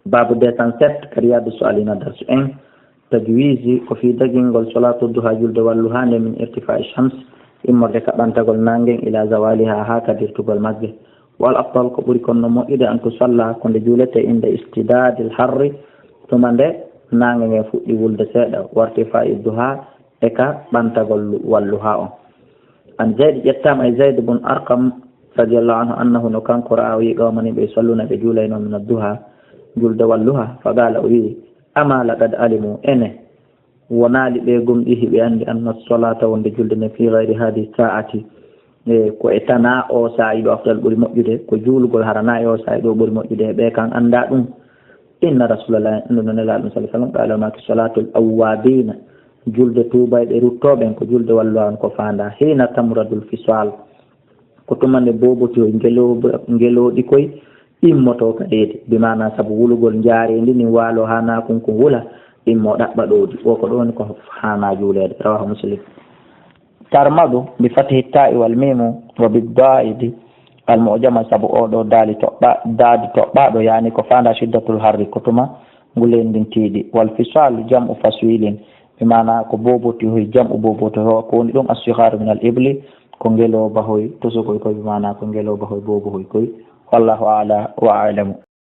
باب 207 كرياد السؤالين درس تجويزي وفي دقين صلاة الضحى جلد واللهان من ارتفاع الشمس إما ركبان تقول نانجين إلى زوالها هكذا تقول مجه والأفضل قبول كن نمو إذا أن تصلى كن جولة عند استداد الحر ثم نانجين يفوت ولد سيدة وارتفاع الضحى إكا بان تقول واللهاء عن زيد يتام أي زيد بن أرقم رضي الله عنه أنه كان قرآوي قومني بيصلون بجولين من الضحى جلد واللهى فقال أولي أما لقد علموا إنه ونالي بيقوم إيه بأن الصلاة وند جلدنا في غير هذه الساعة ko e tana o sa'ido afdal ɓuri moƴƴude ko juulugol harana o sa'ido ɓuri moƴƴude ɓe kan anda ɗum inna rasulallah ɗum nelaɗum sa sallam qala maki salatul awwabina julde tubayɓe ruttoɓen ko julde walluhan ko fanda hina tamradul fisal ko tumande boboti o ngeloɗi koye immoto kaɗede bimana saabu wulugol jaarendi ni waalo hana kon ko wula immo ɗaɓɓa ɗowdi o ko ɗon ko hana juulede rawahu muslim tarmadu bi fatihi ta'i wal mimu wa bid-da'idi al mu'jama sabu o ɗo daadi toɓɓaɗo yani ko fanda shiddatul harri ko tuma ngulendin tiiɗi wal fisal jam'u faswilin bimana ko boboti hoy jam'u boboti ho ko woni ɗum as-sighar min al-ibli ko ngelo bahoy to sokoy ko bimana ko ngelo bahoy bobo hoy koy wallahu a'la wa a'lamu